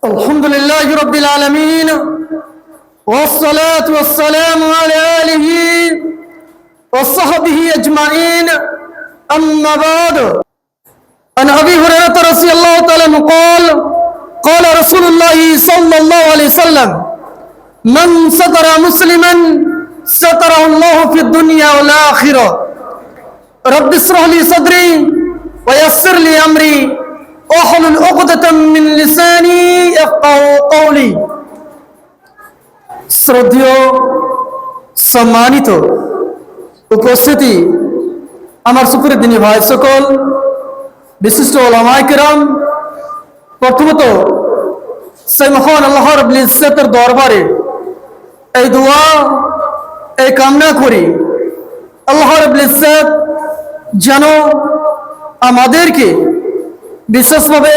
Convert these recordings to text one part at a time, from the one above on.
الحمد لله رب العالمين والصلاة والسلام على آله وصحبه أجمعين أما بعد عن أبي هريرة رضي الله تعالى عنه قال رسول الله صلى الله عليه وسلم من ستر مسلما ستره الله في الدنيا والآخرة رب اشرح لي صدري ويسر لي أمري واحلل عقدة من লিসানি ইয়াফকাহু কওলি। শ্রদ্ধেয় সম্মানিত উপস্থিতি, আমার সুপ্রিয় দিনী ভাই সকল, বিশিষ্ট উলামায়ে কেরাম, প্রথমত সেই মহান আল্লাহ রাব্বুল ইজ্জতের দরবারে এই দোয়া এই কামনা করি, আল্লাহ রাব্বুল ইজ্জত যেন আমাদেরকে বিশেষভাবে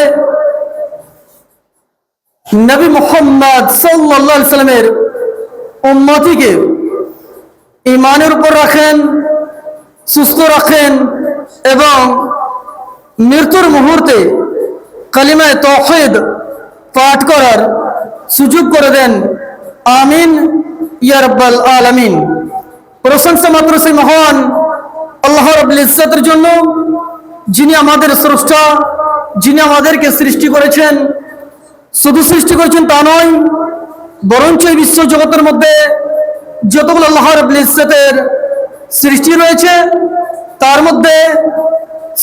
নবী মুহাম্মদ সাল্লাল্লাহু আলাইহি সাল্লামের উম্মতিকে ঈমানের উপর রাখেন, সুস্থ রাখেন এবং মৃত্যুর মুহূর্তে কালিমায়ে তাওহীদ পাঠ করার সুযোগ করে দেন। আমিন ইয়া রাব্বাল আলামিন। প্রশংসা মাত্র সেই মহান আল্লাহ রাব্বুল ইজ্জতের জন্য, যিনি আমাদের স্রষ্টা, যিনি আমাদেরকে সৃষ্টি করেছেন। শুধু সৃষ্টি করেছেন তা নয়, বরঞ্চ এই বিশ্ব জগতের মধ্যে যতগুলো আল্লাহ রাব্বুল ইজ্জতের সৃষ্টি রয়েছে তার মধ্যে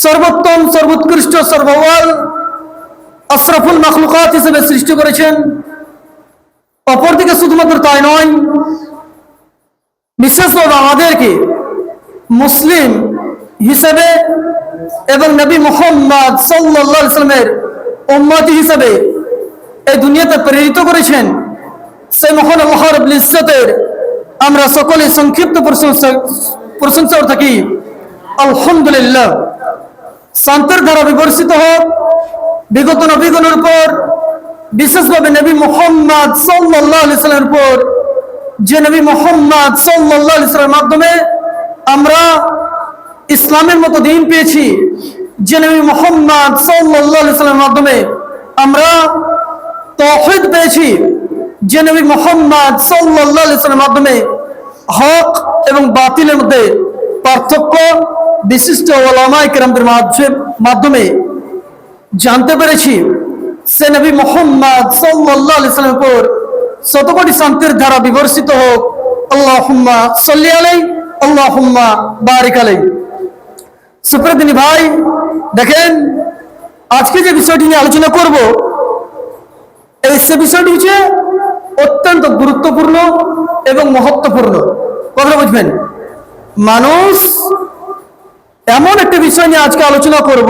সর্বোত্তম, সর্বোৎকৃষ্ট, সর্বওয়াল, আশরাফুল মাখলুকাত হিসেবে সৃষ্টি করেছেন। অপরদিকে শুধুমাত্র তাই নয়, বিশেষভাবে আমাদেরকে মুসলিম হিসেবে এবং নবী মুহাম্মদ সাল্লাল্লাহু আলাইহি সাল্লামের উম্মতি হিসেবে এই দুনিয়াতে প্রেরিত করেছেন। সেই মহান আল্লাহ রাব্বুল ইজ্জতের আমরা সকলে সংক্ষিপ্ত প্রশংসা করে থাকি। আলহামদুলিল্লাহ। শান্তির ধারা বিবর্ষিত হোক বিগত নবীগণের উপর, বিশেষভাবে নবী মুহাম্মদ সাল্লাল্লাহু আলাইহি সাল্লামের উপর, যে নবী মুহাম্মদ সাল্লাল্লাহু আলাইহি সাল্লামের মাধ্যমে আমরা ইসলামের মতো দিন পেয়েছি, যে নবী মুহাম্মদ সাল্লাল্লাহু আলাইহি সাল্লামের মাধ্যমে আমরা তাওহীদ পেয়েছি, যে নবী মুহাম্মদ সাল্লাল্লাহু আলাইহি সাল্লামের মাধ্যমে হক এবং বাতিলের মধ্যে পার্থক্য বিশিষ্ট উলামায়ে কেরামদের মাধ্যমে জানতে পেরেছি। সে নবী মুহাম্মদ সাল্লাল্লাহু আলাইহি সাল্লামের উপর শতকোটি শান্তির ধারা বিবর্ষিত হোক। আল্লাহুম্মা সাল্লি আলাইহি আল্লাহুম্মা বারিক আলাইহি। সুপ্রিয় দিনী ভাই, দেখেন আজকে যে বিষয়টি নিয়ে আলোচনা করব, এই সে বিষয়টি হচ্ছে অত্যন্ত গুরুত্বপূর্ণ এবং মহত্বপূর্ণ। কথা বুঝবেন, মানুষ এমন একটা বিষয় নিয়ে আজকে আলোচনা করব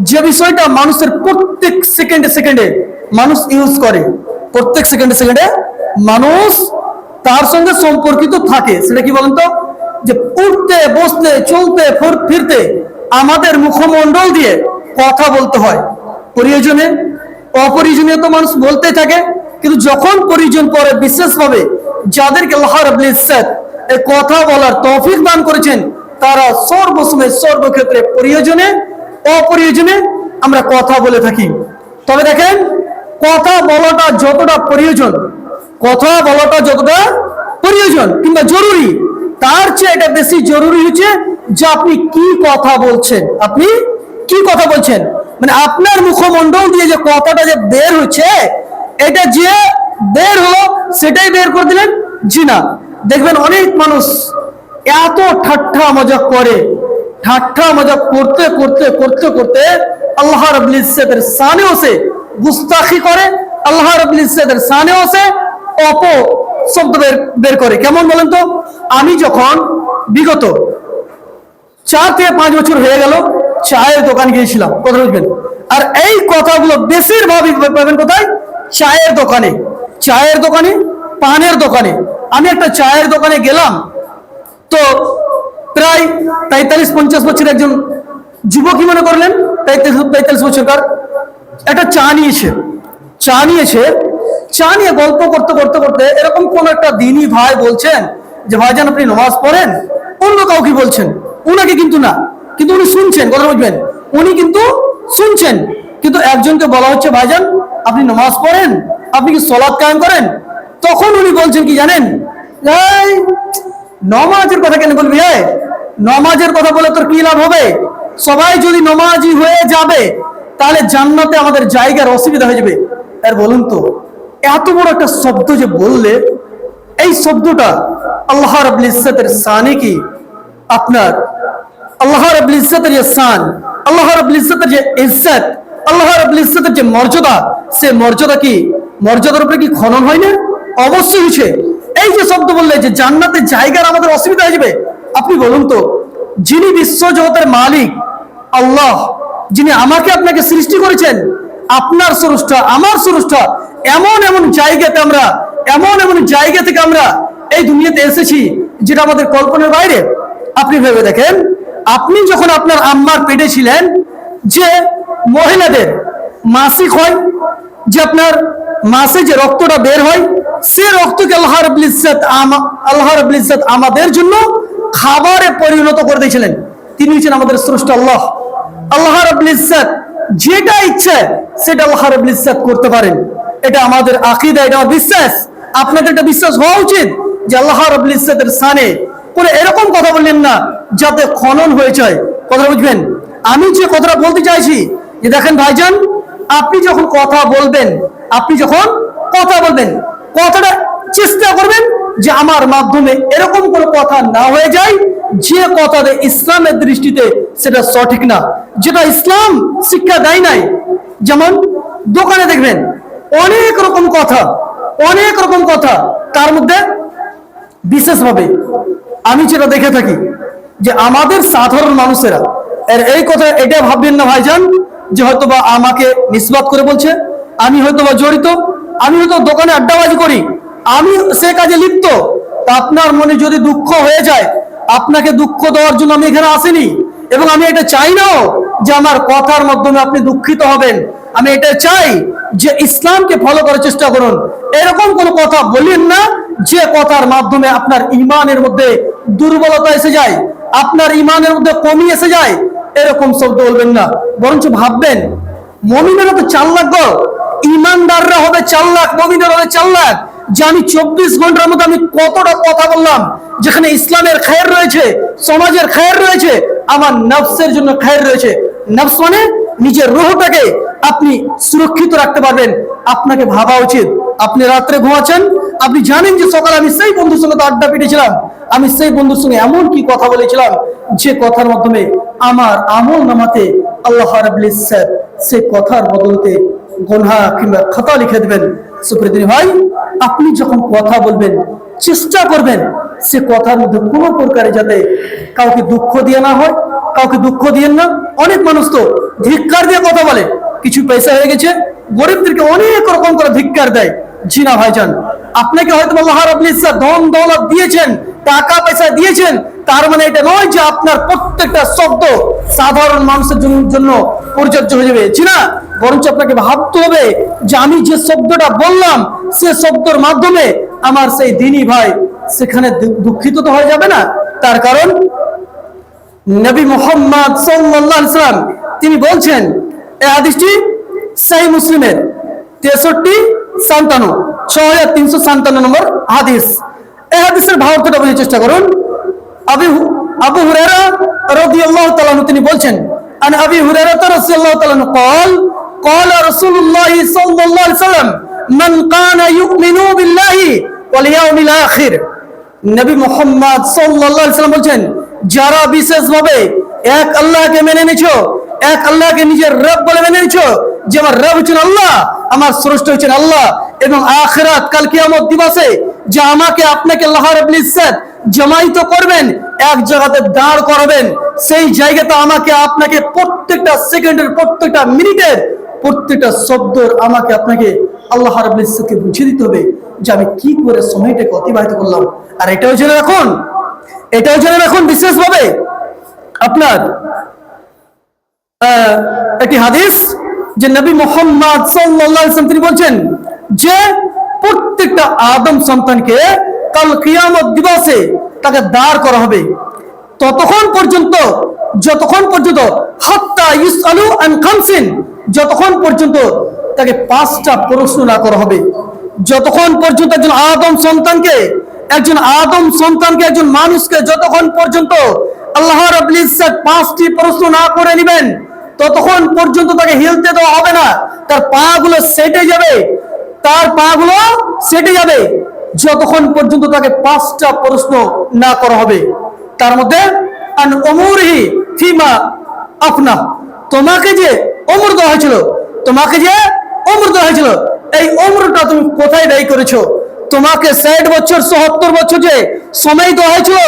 যে বিষয়টা মানুষের প্রত্যেক সেকেন্ডে সেকেন্ডে মানুষ ইউজ করে, প্রত্যেক সেকেন্ডে সেকেন্ডে মানুষ তার সঙ্গে সম্পর্কিত থাকে। সেটা কি বলেন তো? যে উঠতে বসতে চলতে ফিরতে আমাদের মুখমণ্ডল দিয়ে কথা বলতে হয়। প্রয়োজনে অপ্রয়োজনীয় তো মানুষ বলতে থাকে, কিন্তু যখন প্রয়োজন পড়ে, বিশেষভাবে যাদেরকে আল্লাহ রাব্বুল ইজ্জত এই কথা বলার তৌফিক দান করেছেন, তারা সর্বসময় সর্বক্ষেত্রে প্রয়োজনে অপ্রয়োজনে আমরা কথা বলে থাকি। তবে দেখেন, কথা বলাটা যতটা প্রয়োজন কিংবা জরুরি, তার চেয়ে এটা বেশি জরুরি হচ্ছে যে আপনি কি কথা বলছেন। আপনি কি কথা বলছেন, মানে আপনার মুখমণ্ডল দিয়ে যে কথাটা যে বের হচ্ছে, এটা যে বের হলো সেটাই বের করে দিলেন। জি না, দেখবেন অনেক মানুষ এত ঠাট্টা মজাক করে, ঠাট্টা মজাক করতে করতে করতে করতে আল্লাহ রাব্বুল ইজ্জতের শানেও সে গুস্তাখি করে, আল্লাহ রাব্বুল ইজ্জতের শানেও সে শব্দ বের করে। কেমন বলেন তো? আমি যখন বিগত 4 থেকে 5 বছর হয়ে গেল চায়ের দোকান গিয়েছিলাম, কথা বুঝবেন, আর এই কথাগুলো বেশিরভাগই পাবেন কোথায়? চায়ের দোকানে, পানের দোকানে। আমি একটা চায়ের দোকানে গেলাম, তো প্রায় 43-50 বছর একজন যুবক, কি মনে করলেন 43 বছরকার, একটা চা নিয়ে গল্প করতে করতে করতে এরকম কোন একটা দিনী ভাই বলছেন যে ভাইজান আপনি নামাজ পড়েন, অন্য কাউকে বলছেন, উনাকে কিন্তু না, কিন্তু উনি শুনছেন। কথা বুঝবেন, উনি কিন্তু শুনছেন, কিন্তু একজনকে বলা হচ্ছে ভাইজান আপনি নামাজ পড়েন, আপনি কি সালাত কায়েম করেন? তখন উনি বলছেন কি জানেন, এই নমাজের কথা কেন বলবি? নমাজের কথা বলে তোর কি লাভ হবে? সবাই যদি নমাজি হয়ে যাবে তাহলে জান্নাতে আমাদের জায়গার অসুবিধা হয়ে যাবে। আর বলুন তো, এত বড় একটা শব্দ যে বললে, এই শব্দটা আল্লাহ রাব্বুল ইজ্জতের শানে কি? আপনার আল্লাহ রাব্বুল ইজ্জতের যে শান, আল্লাহ রাব্বুল ইজ্জতের যে ইজ্জত, আল্লাহ রাব্বুল ইজ্জতের যে মর্যাদা, সে মর্যাদা কি, মর্যাদার উপরে কি খনন হয় না? অবশ্যই হয়েছে। এই যে শব্দ বললে যে জান্নাতে জায়গার আমাদের অসুবিধা হয়ে যাবে, আপনি বলুন তো, যিনি বিশ্ব জগতের মালিক আল্লাহ, যিনি আমাকে আপনাকে সৃষ্টি করেছেন, আপনার স্রষ্টা আমার স্রষ্টা, এমন এমন জায়গাতে আমরা, এমন এমন জায়গা থেকে আমরা এই দুনিয়াতে এসেছি যেটা আমাদের কল্পনার বাইরে। আপনি ভেবে দেখেন, আপনি যখন আপনার আম্মার পেটে ছিলেন, যে মহিলাদের মাসিক হয়, যে আপনার মাসে যে রক্তটা বের হয়, সে রক্তকে আল্লাহ রাব্বুল ইজ্জত আমাদের জন্য খাবারে পরিণত করে দিয়েছিলেন। তিনি হচ্ছেন আমাদের স্রষ্টা আল্লাহ। আল্লাহ রাব্বুল ইজ্জত যেটা ইচ্ছে সেটা আল্লাহ রাব্বুল ইজ্জত করতে পারেন। এটা আমাদের আকীদা, এটা আমার বিশ্বাস। আপনাদের এটা বিশ্বাস হওয়া উচিত যে আল্লাহ রাব্বুল ইজ্জতের শানে কোনো এরকম কথা বললেন না যাতে খনন হয়ে যায়। কথা বুঝবেন? আমি যে কথাটা বলতে চাইছি, যে দেখেন ভাইজান, আপনি যখন কথা বলবেন, আপনি যখন কথা বলবেন, কথাটা চেষ্টা করবেন যে আমার মাধ্যমে এরকম কোনো কথা না হয়ে যায় যে কথাতে ইসলামের দৃষ্টিতে সেটা সঠিক না, যেটা ইসলাম শিক্ষা দেয় নাই। যেমন দোকানে দেখবেন অনেক রকম কথা, অনেক রকম কথা, তার মধ্যে বিশেষভাবে আমি যেটা দেখে থাকি যে আমাদের সাধারণ মানুষেরা এই কথা এটা ভাববেন না ভাইজান যে হয়তোবা আমাকে নিসবত করে বলছে, আমি হয়তোবা জড়িত, আমি হয়তো দোকানে আড্ডাবাজি করি, আমি সে কাজে লিপ্ত। তা আপনার মনে যদি দুঃখ হয়ে যায়, আপনাকে দুঃখ দেওয়ার জন্য আমি এখানে আসিনি, এবং আমি এটা চাই নাও যে আমার কথার মাধ্যমে আপনি দুঃখিত হবেন। আমি এটা চাই যে ইসলামকে ফলো করার চেষ্টা করুন। এরকম কোনো কথা বলেন না যে কথার মাধ্যমে আপনার ইমানের মধ্যে দুর্বলতা এসে যায়, আপনার ইমানের মধ্যে কমি এসে যায়। এরকম শব্দ বলবেন না, বরঞ্চ ভাববেন মুমিনেরা তো 4 লাখ গো, ইমানদাররা হবে 4 লাখ, মুমিনেরা হবে 4 লাখ। যে আমি 24 ঘন্টার মধ্যে আমি কতটা কথা বললাম, যেখানে ইসলামের খায়ের রয়েছে, সমাজের খায়ের রয়েছে, আমার নফসের জন্য খায়ের রয়েছে। নফস মানে নিজের রূহটাকে আপনি সুরক্ষিত রাখতে পারবেন। আপনাকে ভাবা উচিত, আপনি রাত্রে ঘুমাচ্ছেন, আপনি জানেন যে সকালে আমি সেই বন্ধুর সঙ্গে তো আড্ডা পিটেছিলাম, আমি সেই বন্ধুর সঙ্গে এমন কি কথা বলেছিলাম যে কথার মাধ্যমে আমার আমল নামাতে আল্লাহ রাব্বুল ইজ্জত সে কথার বদলতে গুনাহ কিংবা খাতা লিখে দেবেন। সুপ্রিয় ভাই, আপনি যখন কথা বলবেন চেষ্টা করবেন সে কথার মধ্যে কোনো প্রকারে যাতে কাউকে দুঃখ দিয়ে না হয়, কাউকে দুঃখ দিয়েন না। অনেক মানুষ তো ধিক্কার দিয়ে কথা বলে, কিছু পয়সা হয়ে গেছে গরিবদেরকে অনেক রকম করে ধিক্কার দেয়। জি না ভাইজান, আপনাকে হয়তো আল্লাহ রাব্বুল ইজ্জত ধন দৌলত দিয়েছেন, টাকা পয়সা দিয়েছেন, তার মানে এটা নয় যে আপনার প্রত্যেকটা শব্দ সাধারণ মানুষের জন্য প্রযোজ্য হয়ে যাবে। জি না, বরঞ্চ আপনাকে ভাবতে হবে যে আমি যে শব্দটা বললাম সে শব্দের মাধ্যমে আমার সেই দিনী ভাই সেখানে দুঃখিত তো হয়ে যাবে না। তার কারণ নবী মুহাম্মদ সাল্লাল্লাহু আলাইহি ওয়াসাল্লাম তিনি বলছেন, এই হাদিসটি সহিহ মুসলিমের 6357 নম্বর হাদিস। এই হাদিসের ভাবার্থটা বোঝার চেষ্টা করুন। আবু হুরায়রা রাদিয়াল্লাহু তাআলা আনহু তিনি বলছেন, আন আবি হুরায়রা রাদিয়াল্লাহু তাআলা আনহু قال قال رسول الله صلى الله عليه وسلم من كان يؤمن بالله واليوم الاخر। নবী মুহাম্মদ সাল্লাল্লাহু আলাইহি ওয়াসাল্লাম বলছেন, যারা বিশেষভাবে এক আল্লাহকে মেনে নিছো, এক আল্লাহকে নিজের রব বলে মেনে নিছো, যে আমার রব হচ্ছেন আল্লাহ, আমার স্রষ্টা হচ্ছেন আল্লাহ, এবং আখিরাত কাল কিয়ামত দিবসে যে আমাকে আপনাকে আল্লাহ রাব্বুল ইজ্জত জমাইত করবেন, এক জায়গাতে দাঁড় করাবেন, সেই জায়গাতে আমাকে আপনাকে প্রত্যেকটা সেকেন্ডের, প্রত্যেকটা মিনিটের, প্রত্যেকটা শব্দর আমাকে আপনাকে আল্লাহ রাব্বুল ইজ্জতকে বুঝিয়ে দিতে হবে যে আমি কি করে সময়টাকে অতিবাহিত করলাম। আর এটাও জেনে রাখুন, এটাও জেনে রাখুন বিশেষভাবে আপনার একটি হাদিস যে নবী মুহাম্মদ সাল্লাল্লাহু আলাইহি ওয়াসাল্লাম তিনি বলছেন যে প্রত্যেকটা আদম সন্তানকে কাল কিয়ামত দিবসে তাকে দাঁড় করা হবে যতক্ষণ পর্যন্ত হাত্তা ইউসআলু আন খামসিন, যতক্ষণ পর্যন্ত তাকে 5টা প্রশ্ন না করা হবে। যতক্ষণ পর্যন্ত একজন আদম সন্তানকে একজন মানুষকে যতক্ষণ পর্যন্ত আল্লাহ রাব্বুল ইজ্জত 5টি প্রশ্ন না করে নেবেন, ততক্ষণ পর্যন্ত তাকে হিলতে দেওয়া হবে না। তার পাগুলো সেটে যাবে যতক্ষণ পর্যন্ত তাকে 5টা প্রশ্ন না করা হবে। তার মধ্যে আন উমুরিহি ফিমা আফনা, তোমাকে যে উমর দেওয়া হয়েছিল, এই উমরটা তুমি কোথায় ব্যয় করেছো? তোমাকে 60 বছর 70 বছর যে সময় দেওয়া হয়েছিল,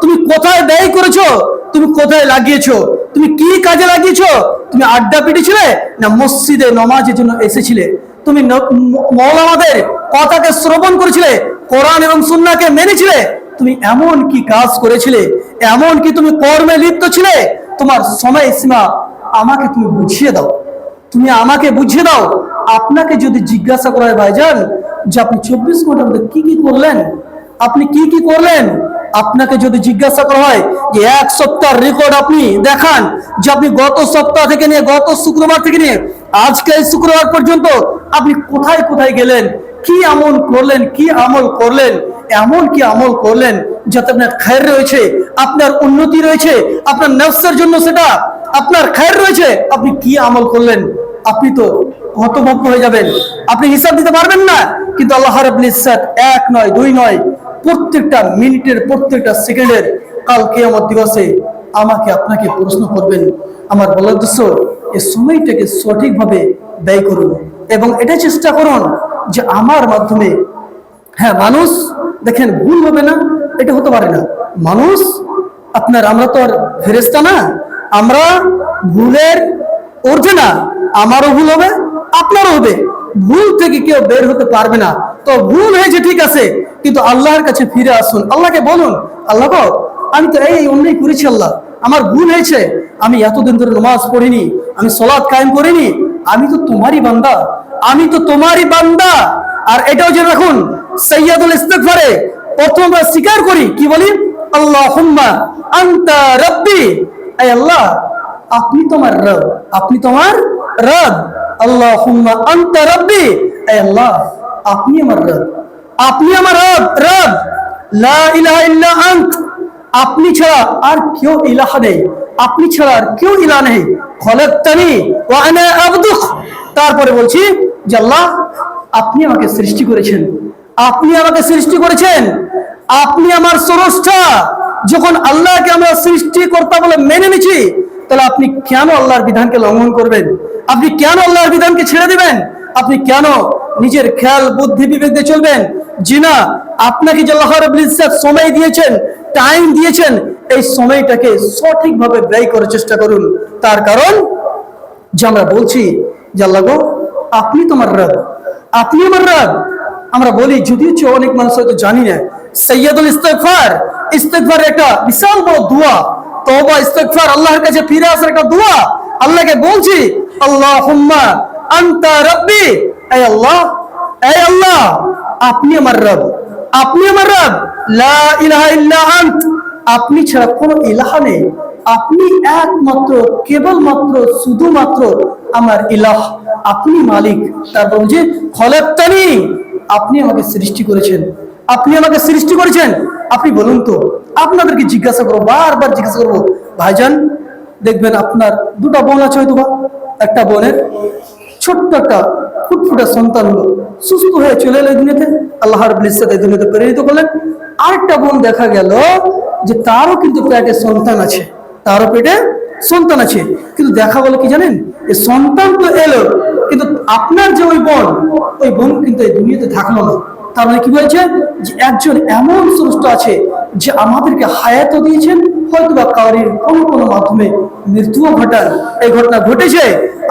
তুমি কোথায় ব্যয় করেছো? তুমি কোথায় লাগিয়েছো? তুমি কি কাজে লাগিয়েছো? তুমি আড্ডা পিটেছিলে না মসজিদে নামাজের জন্য এসেছিলে? তুমি মাওলানাদের কথাকে শ্রবণ করেছিলে, কোরআন এবং সুন্নাহকে মেনেছিলে? তুমি এমন কি কাজ করেছিলে? এমন কি তুমি কর্মে লিপ্ত ছিলে? তোমার সময় সীমা আমাকে তুমি বুঝিয়ে দাও। আপনাকে যদি জিজ্ঞাসা করা হয় ভাইজান যে আপনি 24 ঘন্টার মধ্যে কি কি করলেন, আপনাকে যদি জিজ্ঞাসা করা হয় যে এক সপ্তাহের রেকর্ড আপনি দেখান, যে আপনি গত সপ্তাহ থেকে নিয়ে গত শুক্রবার থেকে নিয়ে আজকে শুক্রবার পর্যন্ত আপনি কোথায় কোথায় গেলেন, কি আমল করলেন, এমন কি আমল করলেন যাতে আপনার খায়ের রয়েছে, আপনার উন্নতি রয়েছে, আপনার নফসের জন্য সেটা আপনার খায়ের রয়েছে, আপনি কি আমল করলেন? আপনি তো হতভম্ব হয়ে যাবেন, আপনি হিসাব দিতে পারবেন না। কিন্তু আল্লাহ রাব্বুল ইজ্জত 1 নয় 2 নয়, প্রত্যেকটা মিনিটের প্রত্যেকটা সেকেন্ডের কাল কিয়ামত দিবসে আমাকে আপনাকে প্রশ্ন করবেন। আমার বলার উদ্দেশ্য, এই সময়টাকে সঠিকভাবে ব্যয় করুন এবং এটা চেষ্টা করুন যে আমার মাধ্যমে, হ্যাঁ মানুষ দেখেন ভুল হবে না এটা হতে পারে না। মানুষ আমরা তো আর ফেরেশতা না, আমরা ভুলের ঊর্ধ্বে না। আমারও ভুল হবে, আপনারও হবে। ভুল থেকে কেউ বের হতে পারবে না। তো ভুল হয়েছে ঠিক আছে, কিন্তু আল্লাহর কাছে ফিরে আসুন। আল্লাহকে বলুন, আল্লাহ গো আমি তো এই অন্যায় করেছি, আল্লাহ আমার ভুল হয়েছে, আমি এতদিন ধরে নামাজ পড়িনি, আমি সালাত কায়েম করিনি, আমি তো তোমারই বান্দা। আর এটাও যে রাখুন, সাইয়্যিদুল ইস্তিগফারে প্রথম আমরা স্বীকার করি, কি বলি? আল্লাহুম্মা আনতা রাব্বি, আয় আল্লাহ আপনি তোমার রব। আল্লাহুম্মা আনতা রাব্বি, আয় আল্লাহ আপনি আমার রব। লা ইলাহা ইল্লা আনত, আপনি ছাড়া আর কেউ ইলাহ নেই, আপনি ছাড়া আর কেউ ইলাহ নেই। খলাকতানি ওয়া আনা আবদুক, তারপরে বলছি যে আল্লাহ আপনি আমাকে সৃষ্টি করেছেন, আপনি আমার স্রষ্টা। যখন আল্লাহকে আমরা সৃষ্টিকর্তা বলে মেনে নিচ্ছি, তাহলে আপনি কেন আল্লাহর বিধানকে লঙ্ঘন করবেন? আপনি কেন আল্লাহর বিধানকে ছেড়ে দিবেন? আপনি কেন নিজের খেয়াল বুদ্ধি বিবেক দিয়ে চলবেন? জি না, আপনাকে যে আল্লাহ রাব্বুল ইজ্জত সময় দিয়েছেন, টাইম দিয়েছেন, এই সময়টাকে সঠিকভাবে ব্যয় করার চেষ্টা করুন। তার কারণ যে আমরা বলছি যে আল্লাহ গো আপনি তোমার রব, আপনি আমার রব। আমরা বলি, যদিও অনেক মানুষ হয়তো জানি না, সাইয়্যিদুল ইস্তিগফার একটা বিশাল বড় দোয়া, তওবা ইস্তিগফার, আল্লাহর কাছে ফিরে আসার একটা দোয়া। আল্লাহকে বলছি আল্লাহুম্মা আনতা রাব্বি, এই আল্লাহ আপনি আমার রব, লা ইলাহা ইল্লা আনত, আপনি ছাড়া কোনো ইলাহ নেই, আপনি একমাত্র কেবলমাত্র শুধুমাত্র আমার ইলাহ, আপনি মালিক। তারপর যে খলাকতানি, আপনি আমাকে সৃষ্টি করেছেন। আপনি বলুন তো, আপনাদেরকে জিজ্ঞাসা করবো, বারবার জিজ্ঞাসা করবো, ভাইজান দেখবেন আপনার 2টা বোন আছে, হয়তো বা একটা বোনের ছোট্ট একটা ফুটফুটে সন্তান হলো, সুস্থ হয়ে চলে এলো দুনিয়াতে, আল্লাহ রাব্বুল ইজ্জত এই দুনিয়াতে প্রেরিত করলেন। আরেকটা বোন দেখা গেল যে তারও কিন্তু পেটে সন্তান আছে, কিন্তু দেখা গেল কি জানেন, এই সন্তান তো এলো, কিন্তু আপনার যে ওই বোন কিন্তু এই দুনিয়াতে থাকলো না। তার মানে কি বলছে যে একজন এমন স্রষ্টা আছে যে আমাদেরকে হায়াতও দিয়েছেন, হয়তো বা কারোর কোনো মাধ্যমে মৃত্যুও ঘটান। এই ঘটনা ঘটেছে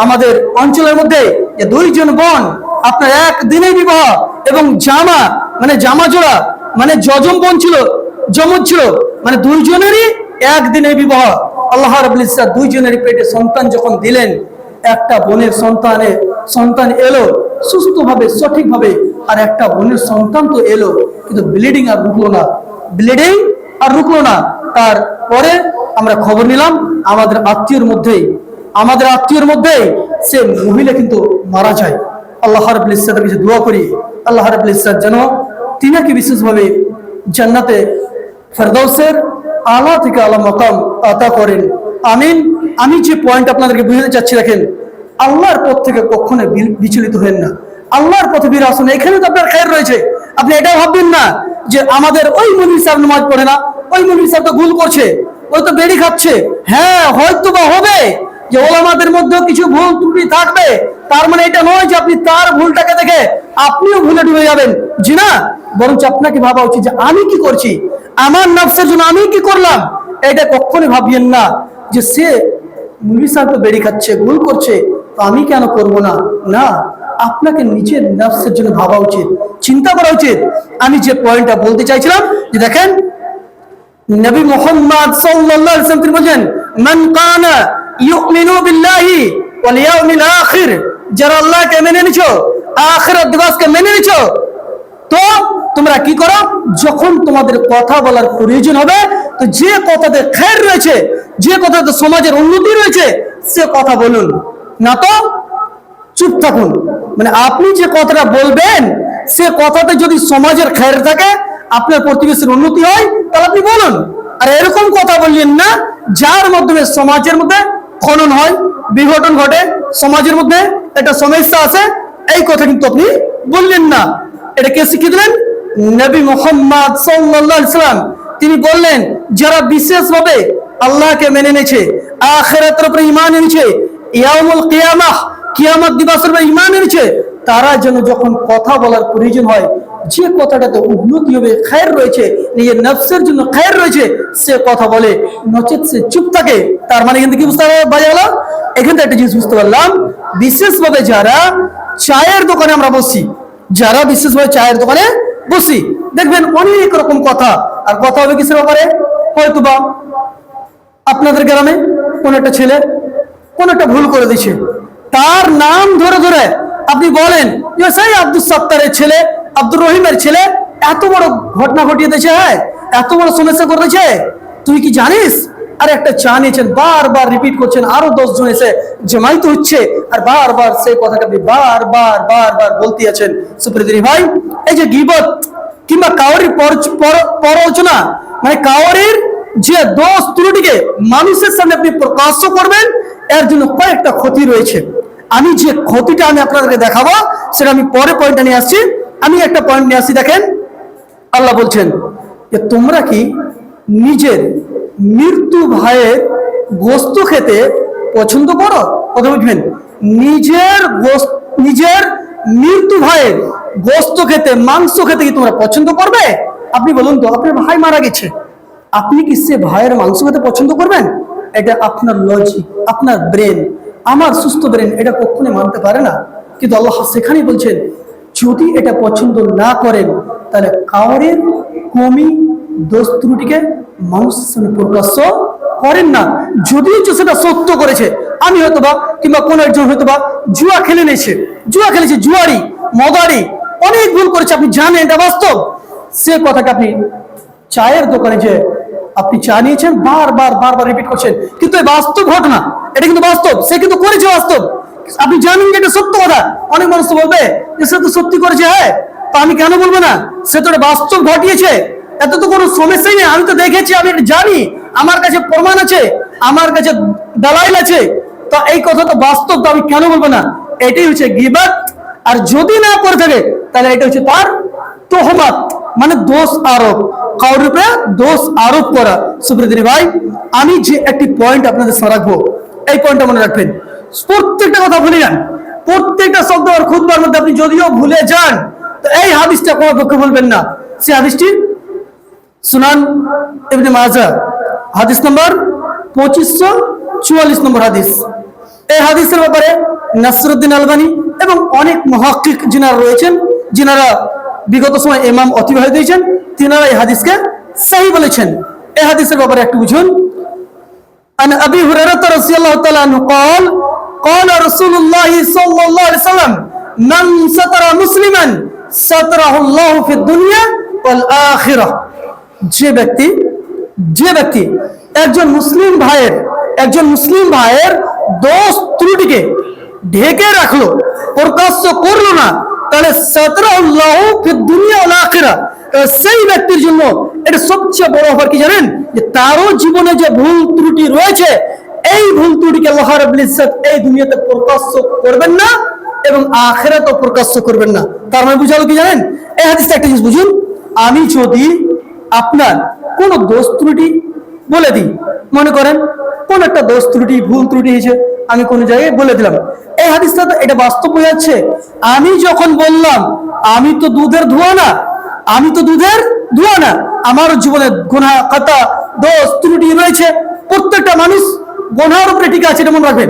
আমাদের অঞ্চলের মধ্যে, যে 2 জন বোন আপনার একদিনে বিবাহ, এবং জামা জোড়া মানে যমজ ছিল, মানে 2 জনেরই একদিনে বিবাহ। আল্লাহ রাব্বুল ইজ্জত 2 জনেরই পেটে সন্তান যখন দিলেন, একটা বোনের সন্তান এলো সুস্থভাবে সঠিকভাবে, আর একটা বোনের সন্তান তো এলো, কিন্তু ব্লিডিং আর রুকলো না। তারপরে আমরা খবর নিলাম আমাদের আত্মীয়র মধ্যে সে মহিলা কিন্তু মারা যায়। আল্লাহ রাব্বুল ইজ্জতের কাছে দোয়া করি, আল্লাহ রাব্বুল ইজ্জত যেন তিনাকে বিশেষভাবে জান্নাতে ফেরদাউসের আলা থেকে আলা মাকাম আতা করেন, আমিন। আমি যে পয়েন্ট আপনাদেরকে বুঝাতে চাচ্ছি, দেখেন, আল্লাহর পথ থেকে কখনো বিচলিত হবেন না, আল্লাহর পথে বের আসুন। এখানে তো আপনার খায়ের রয়েছে। আপনি এটাও ভাববেন না যে আমাদের ওই মৌলভী সাহেব নামাজ পড়ে না, ওই মৌলভী সাহেব তো ভুল করছে, ওই তো বেড়ি খাচ্ছে। হ্যাঁ, হয়তো বা হবে যে ওলামাদের মধ্যেও কিছু ভুল ত্রুটি থাকবে, তার মানে এটা নয় যে আপনি তার ভুলটাকে দেখে আপনিও ভুলে ডুবে যাবেন, জি না। বরঞ্চ আপনাকে ভাবা উচিত যে আমি কি করছি, আমার নফসের জন্য আমি কি করলাম। এটা কখনোই ভাববেন না যে সে মৌলভী সাহেব তো বেড়ি খাচ্ছে, ভুল করছে, তো আমি কেন করব না। না, আপনাকে নিজের নফসের জন্য ভাবা উচিত, চিন্তা করা উচিত। আমি যে পয়েন্টটা বলতে চাইছিলাম যে দেখেন, নবী মুহাম্মদ সাল্লাল্লাহু আলাইহি ওয়াসাল্লাম তিনি বলেন, মান কানা ইউমিনু বিল্লাহি ওয়াল ইয়াউমিল আখির, যারা আল্লাহকে মেনে নিছো, আখিরাত দিবসকে মেনে নিছো, তো তোমরা কি করো, যখন তোমাদের কথা বলার প্রয়োজন হবে, তো যে কথাতে খায়ের রয়েছে, যে কথাতে সমাজের উন্নতি রয়েছে, সে কথা বলুন, না তো চুপ থাকুন। মানে আপনি যে কথাটা বলবেন, সে কথাতে যদি সমাজের খায়ের থাকে, আপনার প্রতিবেশীর উন্নতি হয়, তাহলে আপনি বলুন। আর এরকম কথা বললেন না যার মাধ্যমে সমাজের মধ্যে খনন হয়, বিঘটন ঘটে, সমাজের মধ্যে একটা সমস্যা আছে, এই কথা কিন্তু আপনি বললেন না। এটা কে শিখিয়ে দিলেন? নবী মুহাম্মদ সাল্লাল্লাহু আলাইহি ওয়াসাল্লাম। তিনি বললেন, যারা বিশেষভাবে আল্লাহকে মেনে নিয়েছে, আখিরাতের উপরে ঈমান এনেছে, ইয়াউমুল কিয়ামাহ, কিয়ামত দিবসের উপরে ঈমান এনেছে, তারা যেন যখন কথা বলার প্রয়োজন হয়, যে কথাটাতে উন্নতি হবে, খায়ের রয়েছে, নিজের নফসের জন্য খায়ের রয়েছে, সে কথা বলে, নচেত সে চুপ থাকে। তার মানে এখান থেকে কি বুঝতে পারলাম? এখান থেকে একটা জিনিস বুঝতে পারলাম, বিশেষভাবে যারা চায়ের দোকানে আমরা বসি, যারা বিশেষভাবে চায়ের দোকানে বসি, দেখবেন অনেক রকম কথা। আর কথা হবে কিসের ব্যাপারে? হয়তোবা আপনাদের গ্রামে কোন একটা ছেলে কোন একটা ভুল করে দিচ্ছে, তার নাম ধরে ধরে আপনি বলেন যে সেই আব্দুল সত্তারের ছেলে, আব্দুর রহিমের ছেলে এত বড় ঘটনা ঘটিয়ে দিয়েছে, হ্যাঁ, এত বড় সমস্যা করে দিয়েছে, তুই কি জানিস? আর একটা চা নিয়েছেন, বারবার রিপিট করছেন, আরো 10 জন এসে জমাইতে হচ্ছে, আর বারবার সেই কথাটা আপনি বারবার বারবার বলতে আছেন। সুপ্রিয় ভাই, এই যে গীবত কিংবা কাউরির পরআলোচনা, মানে কাউরির যে দোষ ত্রুটিকে মানুষের সামনে আপনি প্রকাশ্য করবেন, এর জন্য কয়েকটা ক্ষতি রয়েছে। আমি যে ক্ষতিটা আমি আপনাদেরকে দেখাবো, সেটা আমি পরে পয়েন্টটা নিয়ে আসছি। আমি একটা পয়েন্ট নিয়ে আসছি। দেখেন, আল্লাহ বলছেন যে তোমরা কি নিজের মৃত্যু ভাইয়ের গোস্ত খেতে পছন্দ করো? কথা বুঝবেন, নিজের মৃত্যু ভাইয়ের গোস্ত খেতে, মাংস খেতে কি তোমরা পছন্দ করবে? আপনি বলুন তো, আপনার ভাই মারা গেছে, আপনি কি সে ভাইয়ের মাংস খেতে পছন্দ করবেন? এটা আপনার লজিক, আপনার ব্রেন, আমার সুস্থ ব্রেন এটা কখনোই মানতে পারে না। কিন্তু আল্লাহ সেখানেই বলছেন, যদি এটা পছন্দ না করেন, তাহলে কাউরের কমি দোষ ত্রুটিকে মানুষের সামনে প্রকাশ্য করেন না। যদিও সেটা সত্য করেছে, আমি হয়তোবা কিংবা কোন একজন হয়তোবা জুয়া খেলেছে, জুয়ারি, মদারি, অনেক ভুল করেছে, আপনি জানেন, এটা বাস্তব। সে কথাকে আপনি চায়ের দোকানে যে আপনি চা নিয়েছেন, বারবার বারবার রিপিট করছেন, কিন্তু এই বাস্তব ঘটনা, এটা কিন্তু বাস্তব, সে কিন্তু করেছে বাস্তব, আপনি জানেন যে এটা সত্য কথা। অনেক মানুষ তো বলবে যে সে তো সত্যি করেছে, হ্যাঁ, তা আমি কেন বলবো না? সে তো এটা বাস্তব ঘটিয়েছে, এত তো কোনো সমস্যাই নেই, আমি তো দেখেছি, আমি জানি, আমার কাছে প্রমাণ আছে, আমার কাছে দালাইল আছে, তো এই কথা তো বাস্তব, তো আমি কেন বলবো না? এটাই হচ্ছে গীবত। আর যদি না করে থাকে, তাহলে এটা হচ্ছে তার তোহমত, মানে দোষ আরোপ, কারোর উপরে দোষ আরোপ করা। সুপ্রিয় ভাই, আমি যে একটি পয়েন্ট আপনাদের সামনে রাখবো, এই পয়েন্টটা মনে রাখবেন, প্রত্যেকটা কথা ভুলে যান, প্রত্যেকটা শব্দ আর খুতবার মধ্যে আপনি যদিও ভুলে যান, তো এই হাদিসটা কোনো পক্ষে বলবেন না। সে হাদিসটি সুনান ইবনে মাজাহ, হাদিস নম্বর 2544 নম্বর হাদিস। এই হাদিসের ব্যাপারে নাসরুদ্দিন আলবানী এবং অনেক মুহাক্কিক যিনারা রয়েছেন, যিনারা বিগত সময় ইমাম অতিবাহিত হয়েছেন, তিনারা এই হাদিসকে সহিহ বলেছেন। এই হাদিসের ব্যাপারে একটু বুঝুন। আন আবি হুরায়রা রাদিয়াল্লাহু তাআলা আনহু قال قال رسول الله صلى الله عليه وسلم من ستر مسلما ستره الله في الدنيا والآخرة। যে ব্যক্তি একজন মুসলিম ভাইয়ের দোষ ত্রুটিকে ঢেকে রাখলো, প্রকাশ্য করলো না, তাহলে সাতরাল্লাহু ফিদ দুনিয়া ওয়াল আখিরা, সেই ব্যক্তির জন্য এটা সবচেয়ে বড় অফার কি জানেন, যে তারও জীবনে যে ভুল ত্রুটি রয়েছে এই ভুল ত্রুটিকে আল্লাহ রাব্বুল ইজ্জত এই দুনিয়াতে প্রকাশ্য করবেন না এবং আখিরাতেও প্রকাশ্য করবেন না। তার মানে বুঝালো কি জানেন, এই হাদিসটা একটা জিনিস বুঝুন, আমি যদি আপনার কোনো দোষ ত্রুটি বলে দিই, মনে করেন কোন একটা দোষ ত্রুটি ভুল ত্রুটি হয়েছে আমি কোন জায়গায় বলে দিলাম, এই হাদিসটা তো এটা বাস্তব বোঝাচ্ছে। আমি যখন বললাম আমি তো দুধের ধোয়া না, আমি তো দুধের ধোয়া না, আমার জীবনে গুনাহ খাতা দোষ ত্রুটি রয়েছে, প্রত্যেকটা মানুষ গুনাহের উপরে ঠিক আছে, এটা মনে রাখবেন।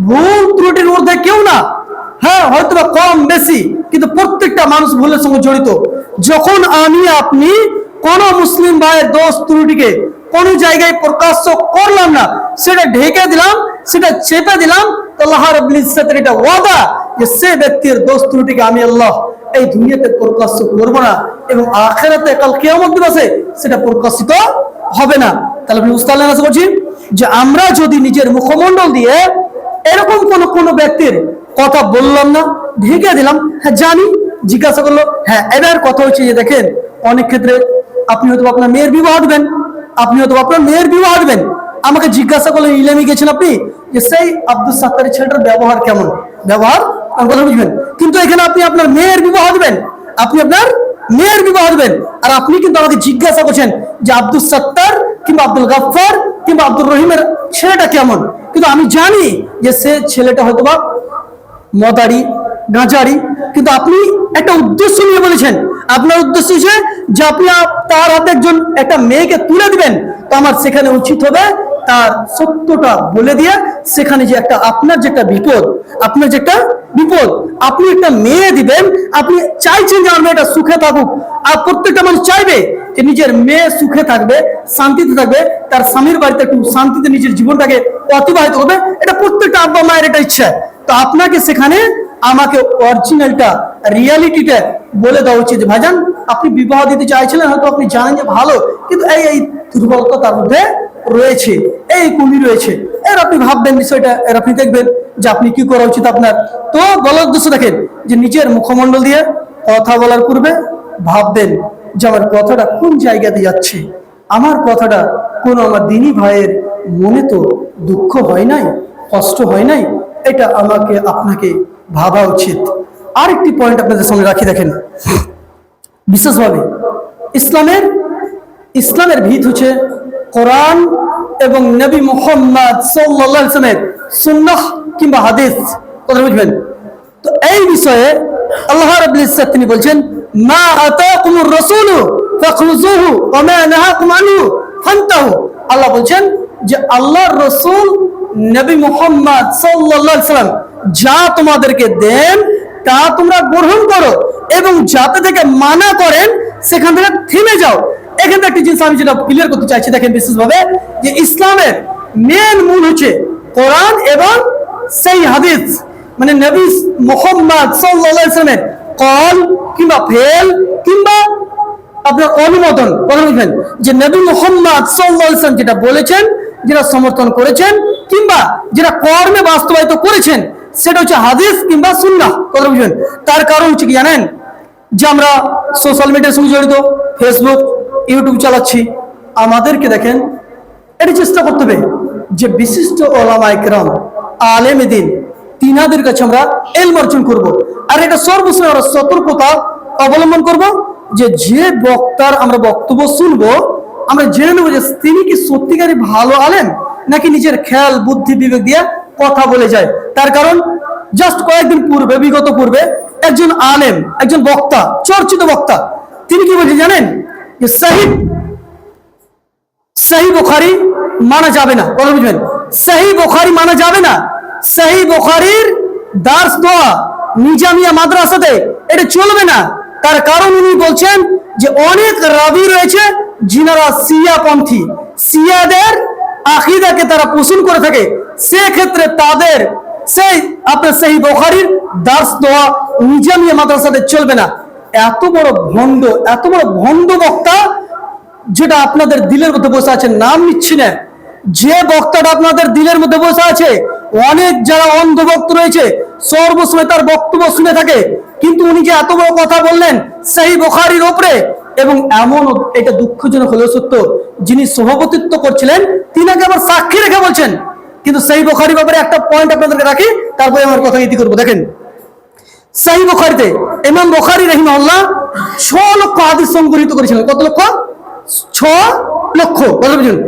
ভুল ত্রুটির মধ্যে কেউ না, হ্যাঁ হয়তো বা কম বেশি, কিন্তু প্রত্যেকটা মানুষ ভুলের সঙ্গে জড়িত। যখন আমি আপনি কোন মুসলিম ভাইয়ের দোষ ত্রুটিকে কোন জায়গায় প্রকাশ্য করলাম না, সেটা ঢেকে দিলাম, সেটা চেপে দিলাম, তো আল্লাহ রাব্বুল ইজ্জতের এটা ওয়াদা যে সে ব্যক্তির দোষ ত্রুটিকে আমি আল্লাহ এই দুনিয়াতে প্রকাশ্য করব না এবং আখিরাতে কাল কিয়ামত দিবসে সেটা প্রকাশিত হবে না। তাহলে আপনি বুঝতে পারলেন আশা করছি যে আমরা যদি নিজের মুখমণ্ডল দিয়ে এরকম কোন ব্যক্তির কথা বললাম না, ঢেকে দিলাম, হ্যাঁ জানি, জিজ্ঞাসা করলো, হ্যাঁ এবার কথা হচ্ছে যে দেখেন অনেক ক্ষেত্রে আপনি হয়তো আপনার মেয়ের বিবাহ দেবেন, আপনি হয়তো আপনার মেয়ের বিবাহ দেবেন, আমাকে জিজ্ঞাসা করলেন ইলামি গেছেন আপনি যে সেই আব্দুল সাত্তারের ছেলেটার ব্যবহার কেমন, ব্যবহার কথা বুঝবেন, কিন্তু এখানে আপনি আপনার মেয়ের বিবাহ দেবেন, আপনি আপনার মেয়ের বিবাহ দেবেন, আর আপনি কিন্তু আমাকে জিজ্ঞাসা করছেন যে আব্দুল সাত্তার কিংবা আব্দুল গাফফার কিংবা আব্দুর রহিমের ছেলেটা কেমন, কিন্তু আমি জানি যে সে ছেলেটা হয়তো বা মদারি গাঁজারি, কিন্তু আপনি একটা উদ্দেশ্য নিয়ে বলেছেন, আপনার উদ্দেশ্য হচ্ছে যে আপনি তার হাতে একজন একটা মেয়েকে তুলে দিবেন, তো আমার সেখানে উচিত হবে তার সত্যটা বলে দিয়ে সেখানে যে একটা আপনার যে একটা বিপদ, আপনার যে একটা বিপদ, আপনি একটা মেয়ে দিবেন, আপনি চাইছেন যে আমার মেয়েটা সুখে থাকুক, আর প্রত্যেকটা মানুষ চাইবে যে নিজের মেয়ে সুখে থাকবে, শান্তিতে থাকবে, তার স্বামীর বাড়িতে একটু শান্তিতে নিজের জীবনটাকে অতিবাহিত করবে, এটা প্রত্যেকটা আব্বা মায়ের এটা ইচ্ছা। তো আপনাকে সেখানে আমাকে অরিজিনালটা রিয়ালিটিটা বলে দেওয়া উচিত, ভাইজান আপনি বিবাহ দিতে চাইছিলেন, হয়তো আপনি জানেন যে ভালো, কিন্তু এই দুর্বলতা তার মধ্যে রয়েছে, এই কমি রয়েছে, এর আপনি ভাববেন বিষয়টা, এর আপনি দেখবেন যে আপনি কি করা উচিত আপনার। তো বলার উদ্দেশ্য দেখেন যে নিজের মুখমণ্ডল দিয়ে কথা বলার পূর্বে ভাববেন যে আমার কথাটা কোন জায়গাতে যাচ্ছে, আমার কথাটা কোন আমার দিনী ভাইয়ের মনে তো দুঃখ হয় নাই, কষ্ট হয় নাই, এটা আমাকে আপনাকে ভাবা উচিত। আরেকটি পয়েন্ট আপনাদের সামনে রাখি, দেখেন বিশেষভাবে ইসলামের ভিত হচ্ছে কোরআন এবং নবী মুহাম্মদ সাল্লাল্লাহু আলাইহি ওয়াসাল্লামের সুন্নাহ কিংবা হাদিস, কথা বুঝবেন। তো এই বিষয়ে আল্লাহ রাব্বুল ইজ্জত তিনি বলছেন মা আতাকুমুর রাসূলু ফাখুযুহু ওয়া মা নাহাকুম আনহু ফান্তাহু। আল্লাহ বলছেন যে আল্লাহর রাসূল নবী মুহাম্মদ সাল্লাল্লাহু আলাইহি ওয়াসাল্লাম যা তোমাদেরকে দেন তা তোমরা গ্রহণ করো এবং যাতে থেকে মানা করেন সেখান থেকে থেমে যাও। এখানে একটা জিনিস আমি যেটা ক্লিয়ার করতে চাইছি, দেখেন বিশেষভাবে যে ইসলামের মেন মূল হচ্ছে কোরআন এবং সেই হাদিস, মানে নবী মুহাম্মদ সাল্লাল্লাহু আলাইহি ওয়াসাল্লামের কল কিংবা ফেল কিংবা আপনার অনুমোদন, কথা বলবেন যে নবী মুহাম্মদ সাল্লাল্লাহু আলাইহি ওয়াসাল্লাম যেটা বলেছেন, যেটা সমর্থন করেছেন কিংবা যেটা কর্মে বাস্তবায়িত করেছেন সেটা হচ্ছে হাদিস কিংবা সুন্নাহ, কথা বুঝবেন। তার কারণ হচ্ছে কি জানেন, যে আমরা সোশ্যাল মিডিয়ার সঙ্গে জড়িত, ফেসবুক ইউটিউব চালাচ্ছি, আমাদেরকে দেখেন এটি চেষ্টা করতে হবে যে বিশিষ্ট ওলামায়ে কেরাম আলেমে দ্বীন তিনাদের কাছে আমরা ইলম অর্জন করব, আর এটা সর্বশেষ আমরা সতর্কতা অবলম্বন করব যে বক্তার আমরা বক্তব্য শুনবো আমরা জেনে নেব যে তিনি কি সত্যিকারই ভালো আলেম নাকি নিজের খেয়াল বুদ্ধি বিবেক দিয়ে কথা বলে যায়। তার কারণ জাস্ট কয়েকদিন পূর্বে, বিগত পূর্বে একজন আলেম, একজন বক্তা, চর্চিত বক্তা, তিনি কি বলছেন জানেন যে সহি বুখারী মানা যাবে না, কথা বুঝবেন, সহি বুখারী মানা যাবে না, সহি বুখারীর দার্স দেওয়া নিজামিয়া মাদ্রাসাতে এটা চলবে না। তার কারণ উনি বলছেন যে অনেক রাবী রয়েছে যিনারা শিয়াপন্থী, শিয়াদের আকীদাকে তারা পোষণ করে থাকে, সেক্ষেত্রে তাদের সেই আপনার সহি বুখারীর দার্স দেওয়া নিজামিয়া মাদ্রাসাতে চলবে না। এত বড় ভণ্ড বক্তা, যেটা আপনাদের দিলের মধ্যে বসে আছে, নাম নিচ্ছি না, যে বক্তাটা আপনাদের দিলের মধ্যে বসে আছে, অনেক যারা অন্ধভক্ত রয়েছে সর্বসময় তার বক্তব্য শুনে থাকে, কিন্তু উনি যে এত বড় কথা বললেন সহিহ বুখারীর উপরে, এবং এমন এটা দুঃখজনক হলেও সত্য, যিনি সভাপতিত্ব করছিলেন তিনাকে আবার সাক্ষী রেখে বলছেন। কিন্তু সহিহ বুখারীর ব্যাপারে একটা পয়েন্ট আপনাদেরকে রাখি, তারপরে আমার কথা ইতি করবো। দেখেন সহিহ বুখারীতে ইমাম বুখারী রাহিমাহুল্লাহ 6 লক্ষ হাদিস সংগ্রহিত করেছিলেন। কত লক্ষ? 6 লক্ষ। কথা বুঝুন,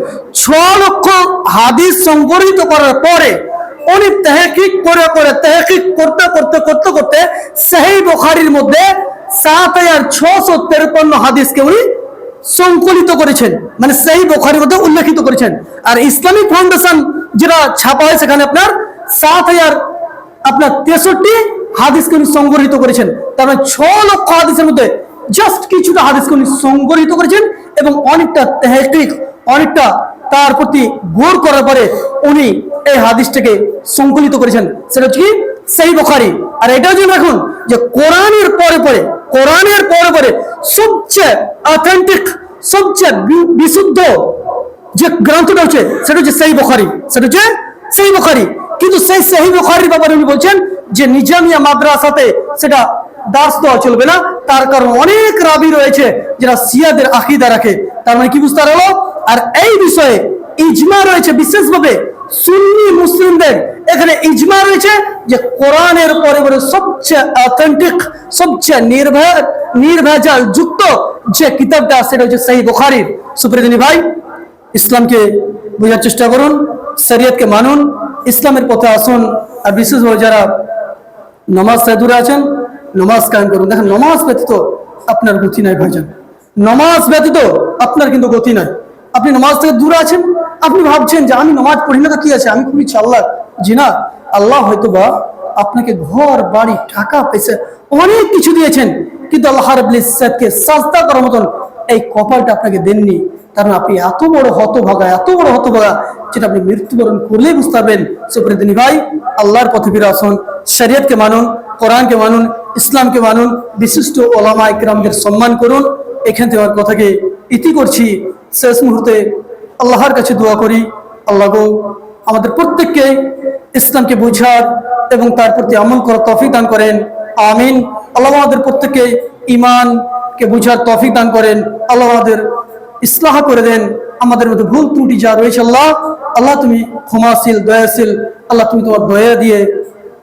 6 লক্ষ হাদিস সংগ্রহিত করার পরে উনি তাহকিক করতে সহিহ বুখারীর মধ্যে 7653 হাদিসকে উনি সংকলিত করেছেন, মানে সহিহ বুখারীর মধ্যে উল্লেখিত করেছেন। আর ইসলামিক ফাউন্ডেশন যেটা ছাপা হয় সেখানে আপনার 63 হাদিসকে উনি সংগ্রহিত করেছেন। তার মানে 6 লক্ষ হাদিসের মধ্যে জাস্ট কিছুটা হাদিসকে উনি সংগ্রহিত করেছেন, এবং অনেকটা তাহকিক, অনেকটা তার প্রতি গৌর করার পরে উনি এই হাদিসটাকে সংকলিত করেছেন। সেটা হচ্ছে কি সহিহ বুখারী। আর এটাও জেনে রাখুন যে কোরআনের পরে পরে সবচেয়ে অথেন্টিক, সবচেয়ে বিশুদ্ধ যে গ্রন্থটা হচ্ছে সেটা হচ্ছে সহিহ বুখারী, কিন্তু সেই সহিহ বুখারীর ব্যাপারে উনি বলছেন যে নিজামিয়া মাদ্রাসাতে সেটা দার্স দেওয়া চলবে না, তার কারণ অনেক রাবি রয়েছে যারা শিয়াদের আকীদা রাখে। তার মানে কি বুঝতে পারলো? আর এই বিষয়ে ইজমা রয়েছে, বিশেষভাবে সুন্নি মুসলিমদের এখানে ইজমা রয়েছে যে কোরআনের পরে সবচেয়ে অথেন্টিক, সবচেয়ে নির্ভেজাল যুক্ত যে কিতাবটা সেটা হচ্ছে সহিহ বুখারী। সুপ্রিয় ভাই, ইসলামকে বোঝার চেষ্টা করুন, শরীয়তকে মানুন, ইসলামের পথে আসুন। আর বিশেষভাবে যারা নামাজ থেকে দূরে আছেন, নামাজ কায়েম করুন। দেখেন নামাজ ব্যতীত আপনার গতি নাই ভাইজান, নামাজ ব্যতীত আপনার কিন্তু গতি নাই। আপনি নামাজ থেকে দূরে আছেন, আপনি ভাবছেন যে আমি নামাজ পড়ি না তো কি আছে, আমি খুবই চাল্লাক। জি না, আল্লাহ হয়তোবা আপনাকে ঘর বাড়ি টাকা পয়সা অনেক কিছু দিয়েছেন, কিন্তু আল্লাহ রাব্বুল ইজ্জতকে সাজদা করার মতন এই কপালটা আপনাকে দেননি। কারণ আপনি এত বড় হতভাগা যেটা আপনি মৃত্যুবরণ করলেই বুঝতে পারবেন। সুপ্রিয় ভাই, আল্লাহর পথে ফিরে আসুন, শরীয়তকে মানুন, কোরআনকে মানুন, ইসলামকে মানুন, বিশিষ্ট ওলামা ইকরামদের সম্মান করুন। এখান থেকে আমার কথাকে ইতি করছি। শেষ মুহূর্তে আল্লাহর কাছে দোয়া করি, আল্লাহ গো আমাদের প্রত্যেককে ইসলামকে বুঝার এবং তার প্রতি আমল করার তৌফিক দান করেন, আমিন। আল্লাহ আমাদের প্রত্যেককে ঈমানকে বুঝার তৌফিক দান করেন, আল্লাহ আমাদের ইসলাহ করে দেন। আমাদের মধ্যে ভুল ত্রুটি যা রয়েছে আল্লাহ তুমি ক্ষমাশীল, দয়াশীল। আল্লাহ তুমি তোমার দয়া দিয়ে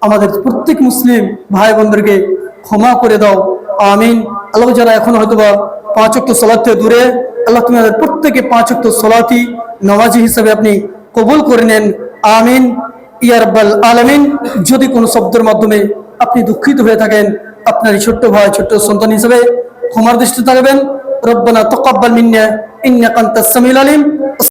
আমাদের প্রত্যেক মুসলিম ভাই বোনদেরকে ক্ষমা করে দাও, আমিন। আল্লাহ যারা এখন হয়তোবা 5 ওয়াক্ত সালাত থেকে দূরে, আল্লাহ তুমি আমাদের প্রত্যেকে 5 ওয়াক্ত সালাতি নামাজি হিসেবে আপনি কবুল করে নেন, আমিন ইয়া রাব্বাল আলামিন। যদি কোনো শব্দের মাধ্যমে আপনি দুঃখিত হয়ে থাকেন, আপনার এই ছোট্ট ভাই, ছোট্ট সন্তান হিসেবে ক্ষমার দৃষ্টি থাকবেন। রব্বানা তাকাব্বাল মিন্না ইন্নাকা আনতাস সামিউল আলিম।